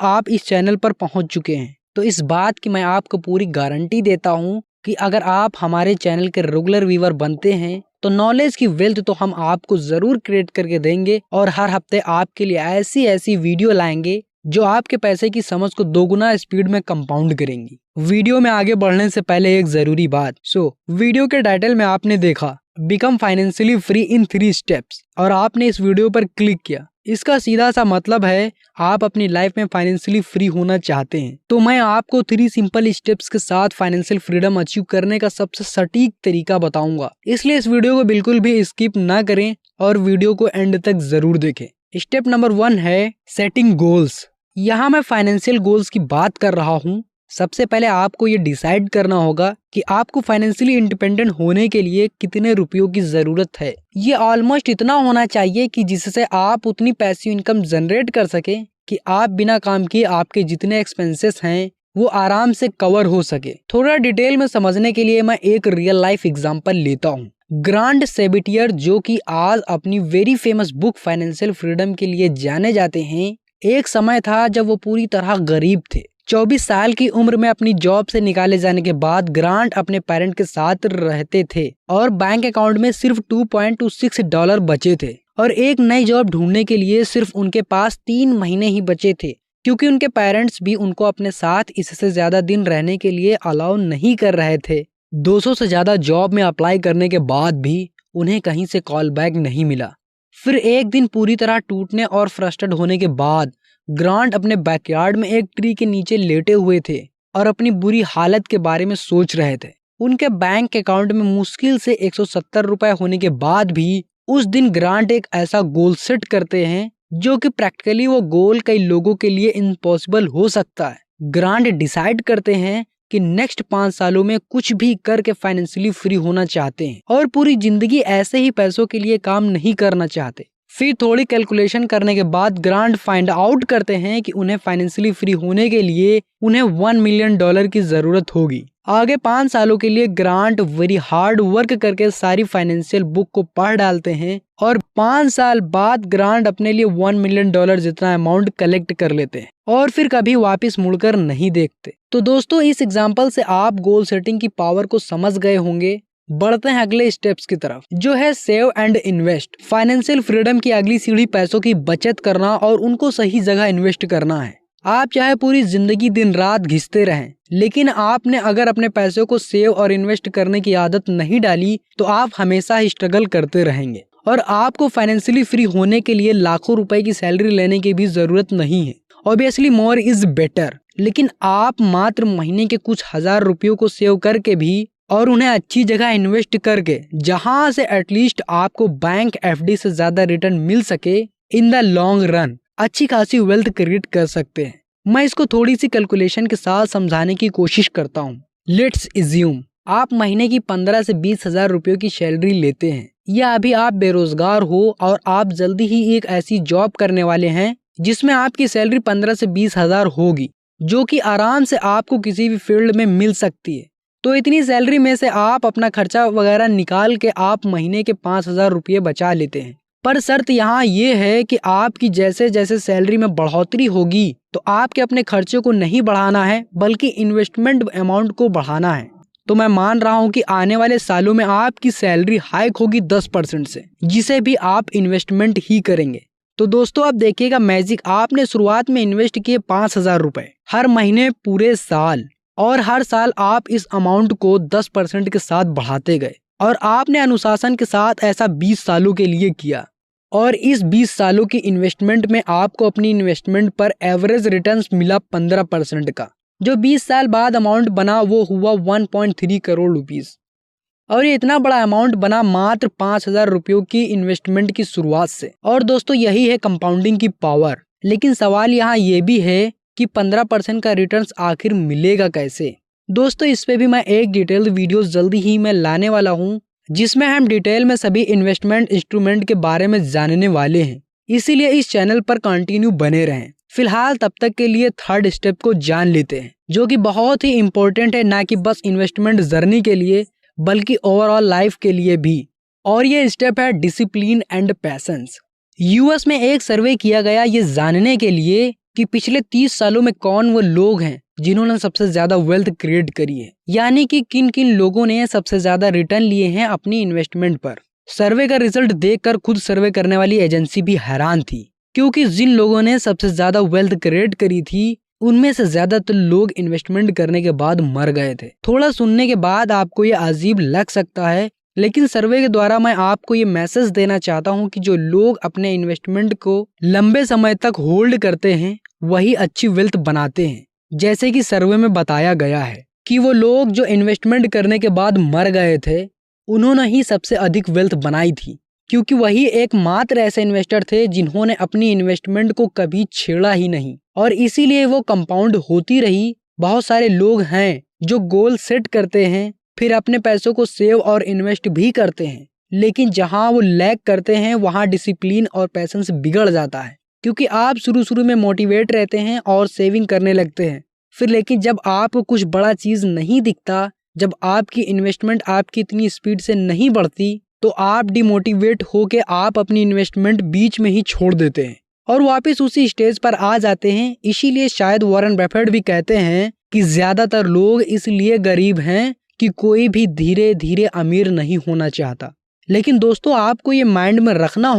आप इस चैनल पर पहुंच चुके हैं, तो इस बात की मैं आपको पूरी गारंटी देता हूं कि अगर आप हमारे चैनल के रेगुलर व्यूअर बनते हैं तो नॉलेज की वेल्थ तो हम आपको जरूर क्रिएट करके देंगे और हर हफ्ते आपके लिए ऐसी ऐसी वीडियो लाएंगे जो आपके पैसे की समझ को दोगुना स्पीड में कंपाउंड करेंगी। वीडियो में आगे बढ़ने से पहले एक जरूरी बात। वीडियो के टाइटल में आपने देखा become financially free in 3 steps और आपने इस वीडियो पर क्लिक किया। इसका सीधा सा मतलब है आप अपनी लाइफ में फाइनेंशियली फ्री होना चाहते हैं। तो मैं आपको 3 सिंपल स्टेप्स के साथ फाइनेंशियल फ्रीडम अचीव करने का सबसे सटीक तरीका बताऊंगा, इसलिए इस वीडियो को बिल्कुल भी स्किप ना करें और वीडियो को एंड तक जरूर देखें। स्टेप नंबर 1 है सेटिंग गोल्स। यहाँ मैं फाइनेंशियल गोल्स की बात कर रहा हूँ। सबसे पहले आपको ये डिसाइड करना होगा कि आपको फाइनेंशियली इंडिपेंडेंट होने के लिए कितने रुपयों की जरूरत है। ये ऑलमोस्ट इतना होना चाहिए कि जिससे आप उतनी पैसिव इनकम जनरेट कर सके कि आप बिना काम किए आपके जितने एक्सपेंसेस हैं वो आराम से कवर हो सके। थोड़ा डिटेल में समझने के लिए मैं एक रियल लाइफ एग्जांपल लेता हूँ। ग्रांड सेबिटियर, जो कि आज अपनी very famous book financial freedom के लिए जाने जाते हैं, एक समय था जब वो पूरी तरह गरीब थे। 24 साल की उम्र में अपनी जॉब से निकाले जाने के बाद ग्रांट अपने पेरेंट के साथ रहते थे और बैंक अकाउंट में सिर्फ $2.26 बचे थे और एक नई जॉब ढूंढने के लिए सिर्फ उनके पास 3 महीने ही बचे थे, क्योंकि उनके पेरेंट्स भी उनको अपने साथ इससे ज्यादा दिन रहने के लिए अलाउ नहीं कर रहे थे। 200 से ज्यादा जॉब में अप्लाई करने के बाद भी उन्हें कहीं से कॉल बैक नहीं मिला। फिर एक दिन पूरी तरह टूटने और फ्रस्ट्रेट होने के बाद ग्रांट अपने बैकयार्ड में एक ट्री के नीचे लेटे हुए थे और अपनी बुरी हालत के बारे में सोच रहे थे। उनके बैंक अकाउंट में मुश्किल से 170 रुपए होने के बाद भी उस दिन ग्रांट एक ऐसा गोल सेट करते हैं जो कि प्रैक्टिकली वो गोल कई लोगों के लिए इम्पॉसिबल हो सकता है। ग्रांट डिसाइड करते हैं कि नेक्स्ट 5 सालों में कुछ भी करके फाइनेंशियली फ्री होना चाहते हैं और पूरी जिंदगी ऐसे ही पैसों के लिए काम नहीं करना चाहते। फिर थोड़ी कैलकुलेशन करने के बाद ग्रांट फाइंड आउट करते हैं कि उन्हें फाइनेंशियली फ्री होने के लिए उन्हें $1 मिलियन की जरूरत होगी। आगे 5 सालों के लिए ग्रांट वेरी हार्ड वर्क करके सारी फाइनेंशियल बुक को पढ़ डालते हैं और 5 साल बाद ग्रांट अपने लिए $1 मिलियन जितना अमाउंट कलेक्ट कर लेते हैं और फिर कभी वापस मुड़कर नहीं देखते। तो दोस्तों, इस एग्जाम्पल से आप गोल सेटिंग की पावर को समझ गए होंगे। बढ़ते हैं अगले स्टेप्स की तरफ, जो है save and invest. Financial freedom की अगली सीढ़ी पैसों की बचत करना और उनको सही जगह इन्वेस्ट करना है। आप चाहे पूरी जिंदगी दिन रात घिसते रहें, लेकिन आपने अगर अपने पैसों को सेव और इन्वेस्ट करने की आदत नहीं डाली तो आप हमेशा ही स्ट्रगल करते रहेंगे और आपको फाइनेंशियली फ्री होने के लिए लाखों रुपए की सैलरी लेने की भी जरूरत नहीं है। ऑब्वियसली मोर इज बेटर, लेकिन आप मात्र महीने के कुछ हजार रुपयों को सेव करके भी और उन्हें अच्छी जगह इन्वेस्ट करके, जहां से एटलीस्ट आपको बैंक एफडी से ज्यादा रिटर्न मिल सके, इन द लॉन्ग रन अच्छी खासी वेल्थ क्रिएट कर सकते हैं। मैं इसको थोड़ी सी कैलकुलेशन के साथ समझाने की कोशिश करता हूँ। लेट्स एज्यूम आप महीने की 15 से 20 हजार रुपयों की सैलरी लेते हैं, या अभी आप बेरोजगार हो और आप जल्दी ही एक ऐसी जॉब करने वाले हैं जिसमें आपकी सैलरी 15 से 20 हजार होगी, जो कि आराम से आपको किसी भी फील्ड में मिल सकती है। तो इतनी सैलरी में से आप अपना खर्चा वगैरह निकाल के आप महीने के 5,000 रुपये बचा लेते हैं। पर शर्त यहाँ ये है कि आपकी जैसे जैसे सैलरी में बढ़ोतरी होगी तो आपके अपने खर्चे को नहीं बढ़ाना है, बल्कि इन्वेस्टमेंट अमाउंट को बढ़ाना है। तो मैं मान रहा हूँ कि आने वाले सालों में आपकी सैलरी हाइक होगी 10% से, जिसे भी आप इन्वेस्टमेंट ही करेंगे। तो दोस्तों, अब देखिएगा मैजिक। आपने शुरुआत में इन्वेस्ट किए 5,000 रुपए हर महीने पूरे साल, और हर साल आप इस अमाउंट को 10% के साथ बढ़ाते गए और आपने अनुशासन के साथ ऐसा 20 सालों के लिए किया और इस 20 सालों की इन्वेस्टमेंट में आपको अपनी इन्वेस्टमेंट पर एवरेज रिटर्न्स मिला 15% का। जो 20 साल बाद अमाउंट बना वो हुआ 1.3 करोड़ रुपीस, और ये इतना बड़ा अमाउंट बना मात्र 5,000 रुपयों की इन्वेस्टमेंट की शुरुआत से। और दोस्तों, यही है कंपाउंडिंग की पावर। लेकिन सवाल यहाँ ये भी है कि 15% का रिटर्न्स आखिर मिलेगा कैसे। दोस्तों, इस पे भी मैं एक डिटेल्ड वीडियो जल्दी ही मैं लाने वाला हूँ, जिसमें हम डिटेल में सभी इन्वेस्टमेंट इंस्ट्रूमेंट के बारे में जानने वाले हैं। इसीलिए इस चैनल पर कंटिन्यू बने रहें। फिलहाल तब तक के लिए थर्ड स्टेप को जान लेते हैं, जो कि बहुत ही इम्पोर्टेंट है, ना कि बस इन्वेस्टमेंट जर्नी के लिए बल्कि ओवरऑल लाइफ के लिए भी। और ये स्टेप है डिसिप्लिन एंड पैशंस। यूएस में एक सर्वे किया गया ये जानने के लिए कि पिछले 30 सालों में कौन वो लोग हैं जिन्होंने सबसे ज्यादा वेल्थ क्रिएट करी है, यानी कि किन किन लोगों ने सबसे ज्यादा रिटर्न लिए हैं अपनी इन्वेस्टमेंट पर। सर्वे का रिजल्ट देखकर खुद सर्वे करने वाली एजेंसी भी हैरान थी, क्योंकि जिन लोगों ने सबसे ज्यादा वेल्थ क्रिएट करी थी उनमें से ज्यादातर लोग इन्वेस्टमेंट करने के बाद मर गए थे। थोड़ा सुनने के बाद आपको ये अजीब लग सकता है, लेकिन सर्वे के द्वारा मैं आपको ये मैसेज देना चाहता हूँ कि जो लोग अपने इन्वेस्टमेंट को लंबे समय तक होल्ड करते हैं वही अच्छी वेल्थ बनाते हैं। जैसे कि सर्वे में बताया गया है कि वो लोग जो इन्वेस्टमेंट करने के बाद मर गए थे उन्होंने ही सबसे अधिक वेल्थ बनाई थी, क्योंकि वही एकमात्र ऐसे इन्वेस्टर थे जिन्होंने अपनी इन्वेस्टमेंट को कभी छेड़ा ही नहीं और इसीलिए वो कंपाउंड होती रही। बहुत सारे लोग हैं जो गोल सेट करते हैं, फिर अपने पैसों को सेव और इन्वेस्ट भी करते हैं, लेकिन जहां वो लैग करते हैं वहां डिसिप्लिन और पैशंस बिगड़ जाता है, क्योंकि आप शुरू में मोटिवेट रहते हैं और सेविंग करने लगते हैं, फिर लेकिन जब आपको कुछ बड़ा चीज नहीं दिखता, जब आपकी इन्वेस्टमेंट आपकी इतनी स्पीड से नहीं बढ़ती, तो आप डिमोटिवेट होके आप अपनी इन्वेस्टमेंट बीच में ही छोड़ देते हैं और वापस उसी स्टेज पर आ जाते हैं। इसीलिए शायद वॉरेन बफेट भी कहते हैं कि ज्यादातर लोग इसलिए गरीब हैं कि कोई भी धीरे धीरे अमीर नहीं होना चाहता। लेकिन दोस्तों आपको ये माइंड में रखना